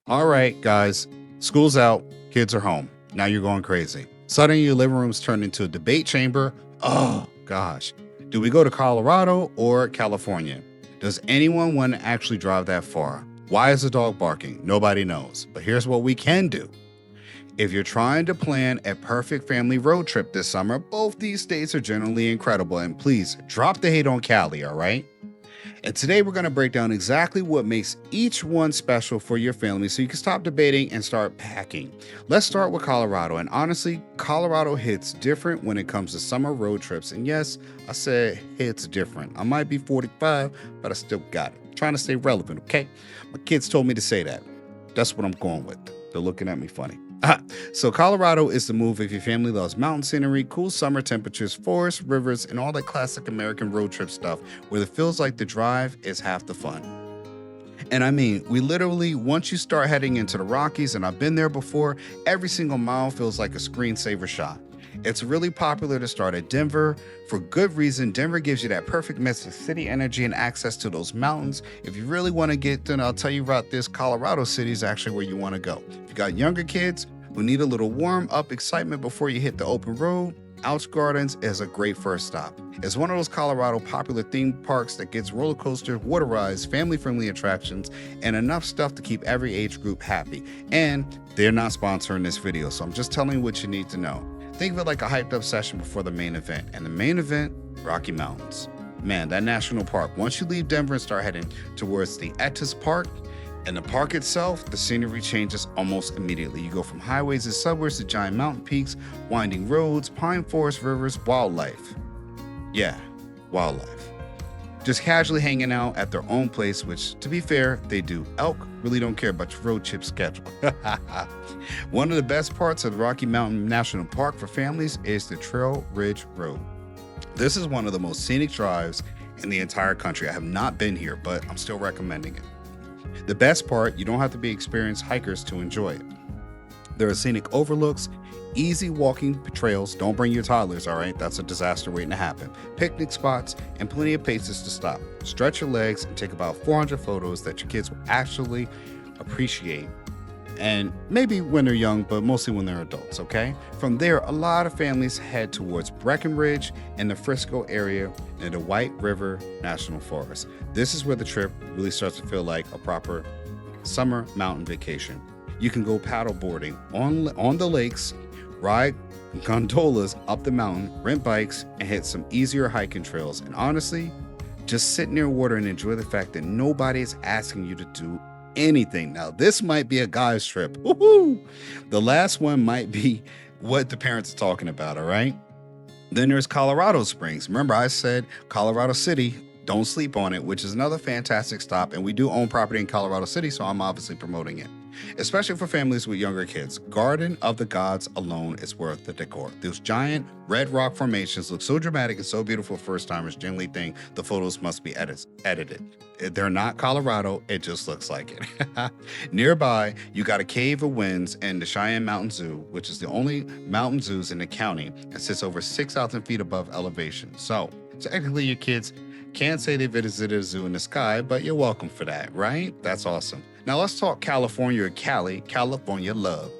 All right, guys, school's out, kids are home. Now you're going crazy. Suddenly your living room's turned into a debate chamber. Oh, gosh. Do we go to Colorado or California? Does anyone want to actually drive that far? Why is the dog barking? Nobody knows. But here's what we can do. If you're trying to plan a perfect family road trip this summer, both these states are generally incredible. And please drop the hate on Cali, all right? And today we're going to break down exactly what makes each one special for your family so you can stop debating and start packing. Let's start with Colorado. And honestly, Colorado hits different when it comes to summer road trips. And yes, I said hits different. I might be 45, but I still got it. Trying to stay relevant, okay? My kids told me to say that. That's what I'm going with. They're looking at me funny. So Colorado is the move if your family loves mountain scenery, cool summer temperatures, forests, rivers, and all that classic American road trip stuff where it feels like the drive is half the fun. And I mean, we literally, once you start heading into the Rockies, and I've been there before, every single mile feels like a screensaver shot. It's really popular to start at Denver. For good reason, Denver gives you that perfect mix of city energy and access to those mountains. If you really want to get, then I'll tell you about this, Colorado City is actually where you want to go. If you got younger kids who need a little warm-up excitement before you hit the open road, Ouch Gardens is a great first stop. It's one of those Colorado popular theme parks that gets roller coasters, water rides, family-friendly attractions, and enough stuff to keep every age group happy. And they're not sponsoring this video, so I'm just telling you what you need to know. Think of it like a hyped up session before the main event. And the main event, Rocky Mountains. Man, that national park, once you leave Denver and start heading towards the Estes Park, and the park itself, the scenery changes almost immediately. You go from highways and suburbs to giant mountain peaks, winding roads, pine forests, rivers, wildlife. Yeah, wildlife. Just casually hanging out at their own place, which, to be fair, they do. Elk really don't care about your road trip schedule. One of the best parts of the Rocky Mountain National Park for families is the Trail Ridge Road. This is one of the most scenic drives in the entire country. I have not been here, but I'm still recommending it. The best part, you don't have to be experienced hikers to enjoy it. There are scenic overlooks, easy walking trails. Don't bring your toddlers, all right? That's a disaster waiting to happen. Picnic spots and plenty of places to stop. Stretch your legs and take about 400 photos that your kids will actually appreciate. And maybe when they're young, but mostly when they're adults, okay? From there, a lot of families head towards Breckenridge and the Frisco area near the White River National Forest. This is where the trip really starts to feel like a proper summer mountain vacation. You can go paddle boarding on the lakes, ride gondolas up the mountain, rent bikes, and hit some easier hiking trails. And honestly, just sit near water and enjoy the fact that nobody is asking you to do anything. Now, this might be a guy's trip. Woohoo! The last one might be what the parents are talking about, all right? Then there's Colorado Springs. Remember, I said Colorado City, don't sleep on it, which is another fantastic stop. And we do own property in Colorado City, so I'm obviously promoting it. Especially for families with younger kids. Garden of the Gods alone is worth the decor. Those giant red rock formations look so dramatic and so beautiful first-timers generally think the photos must be edited. They're not Colorado, it just looks like it. Nearby, you got a Cave of Winds and the Cheyenne Mountain Zoo, which is the only mountain zoos in the county and sits over 6,000 feet above elevation. So technically your kids can't say they visited a zoo in the sky, but you're welcome for that, right? That's awesome. Now let's talk California or Cali. California love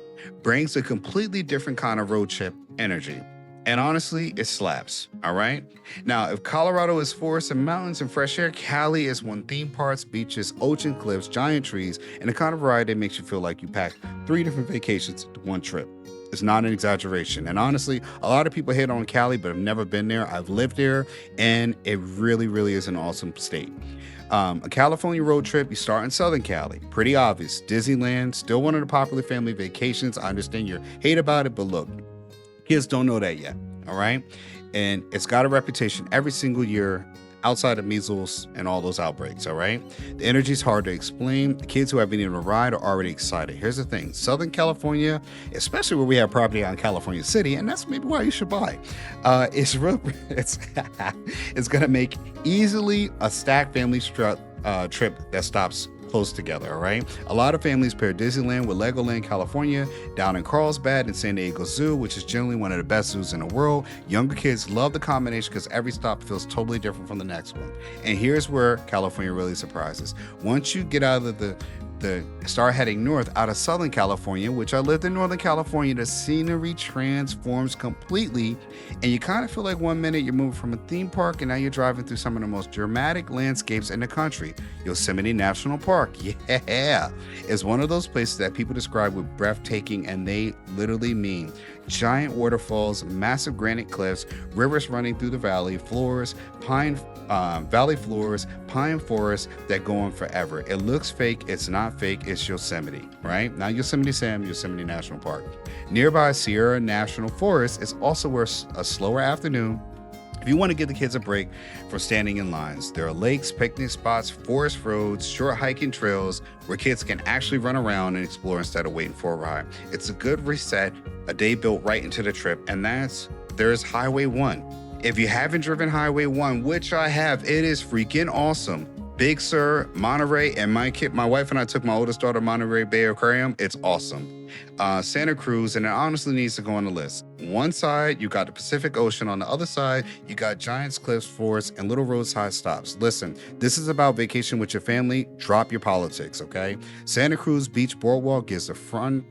brings a completely different kind of road trip energy. And honestly, it slaps, all right? Now, if Colorado is forests and mountains and fresh air, Cali is one theme parks, beaches, ocean cliffs, giant trees, and the kind of ride that makes you feel like you packed 3 different vacations into one trip. It's not an exaggeration. And honestly, a lot of people hate on Cali, but have never been there. I've lived there, and it really, really is an awesome state. A California road trip, you start in Southern Cali. Pretty obvious. Disneyland, still one of the popular family vacations. I understand you hate about it, but look, kids don't know that yet, all right? And it's got a reputation every single year outside of measles and all those outbreaks, all right? The energy is hard to explain. The kids who haven't even ride are already excited. Here's the thing. Southern California, especially where we have property on California City, and that's maybe why you should buy, it's going to make easily a stacked family trip that stops close together, all right? A lot of families pair Disneyland with Legoland, California, down in Carlsbad and San Diego Zoo, which is generally one of the best zoos in the world. Younger kids love the combination because every stop feels totally different from the next one. And here's where California really surprises. Once you get out of the start heading north out of Southern California, which I lived in Northern California, the scenery transforms completely. And you kind of feel like 1 minute you're moving from a theme park and now you're driving through some of the most dramatic landscapes in the country. Yosemite National Park, yeah, is one of those places that people describe with breathtaking, and they literally mean giant waterfalls, massive granite cliffs, rivers running through the valley floors, pine forests that go on forever. It looks fake. It's not fake. It's Yosemite, right? Not Yosemite Sam, Yosemite National Park. Nearby Sierra National Forest is also where a slower afternoon, if you want to give the kids a break from standing in lines. There are lakes, picnic spots, forest roads, short hiking trails where kids can actually run around and explore instead of waiting for a ride. It's a good reset, a day built right into the trip, and there's Highway 1. If you haven't driven Highway 1, which I have, it is freaking awesome. Big Sur, Monterey, and my wife and I took my oldest daughter to Monterey Bay Aquarium. It's awesome. Santa Cruz, and it honestly needs to go on the list. One side, you got the Pacific Ocean. On the other side, you got giants, cliffs, forests, and little roadside stops. Listen, this is about vacation with your family. Drop your politics, okay? Santa Cruz Beach Boardwalk gives a fun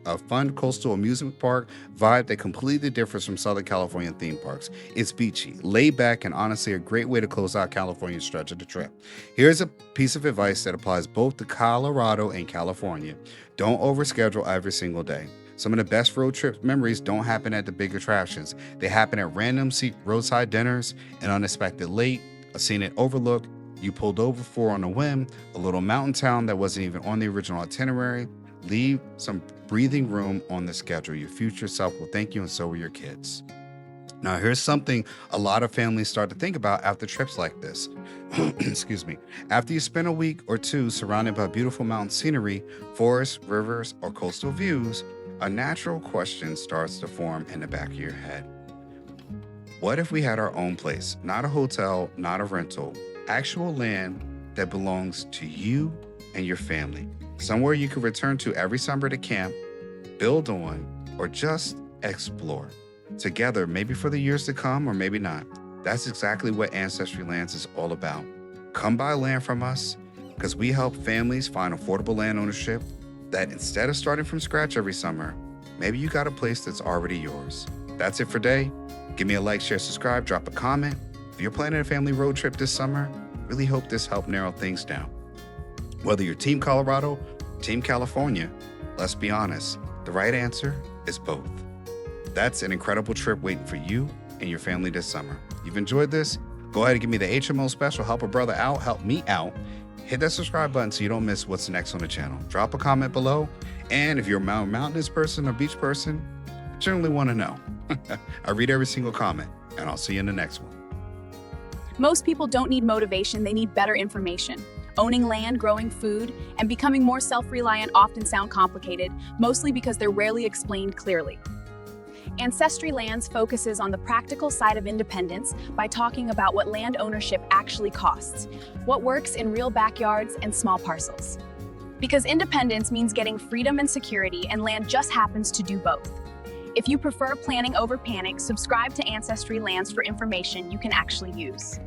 coastal amusement park vibe that completely differs from Southern California theme parks. It's beachy, laid back, and honestly a great way to close out California's stretch of the trip. Here's a piece of advice that applies both to Colorado and California. Don't overschedule every single day. Some of the best road trip memories don't happen at the big attractions. They happen at random roadside dinners, an unexpected late, a scenic overlook you pulled over for on a whim, a little mountain town that wasn't even on the original itinerary. Leave some breathing room on the schedule. Your future self will thank you, and so will your kids. Now, here's something a lot of families start to think about after trips like this. Excuse me. After you spend a week or two surrounded by beautiful mountain scenery, forests, rivers, or coastal views, a natural question starts to form in the back of your head. What if we had our own place? Not a hotel, not a rental, actual land that belongs to you and your family. Somewhere you could return to every summer to camp, build on, or just explore. Together, maybe for the years to come, or maybe not. That's exactly what Ancestry Lands is all about. Come buy land from us, because we help families find affordable land ownership that instead of starting from scratch every summer, maybe you got a place that's already yours. That's it for today. Give me a like, share, subscribe, drop a comment. If you're planning a family road trip this summer, really hope this helped narrow things down. Whether you're Team Colorado, Team California, let's be honest, the right answer is both. That's an incredible trip waiting for you and your family this summer. You've enjoyed this? Go ahead and give me the HMO special. Help a brother out. Help me out. Hit that subscribe button so you don't miss what's next on the channel. Drop a comment below. And if you're a mountainous person or beach person, I generally want to know. I read every single comment, and I'll see you in the next one. Most people don't need motivation, they need better information. Owning land, growing food, and becoming more self-reliant often sound complicated, mostly because they're rarely explained clearly. Ancestry Lands focuses on the practical side of independence by talking about what land ownership actually costs, what works in real backyards and small parcels. Because independence means getting freedom and security, and land just happens to do both. If you prefer planning over panic, subscribe to Ancestry Lands for information you can actually use.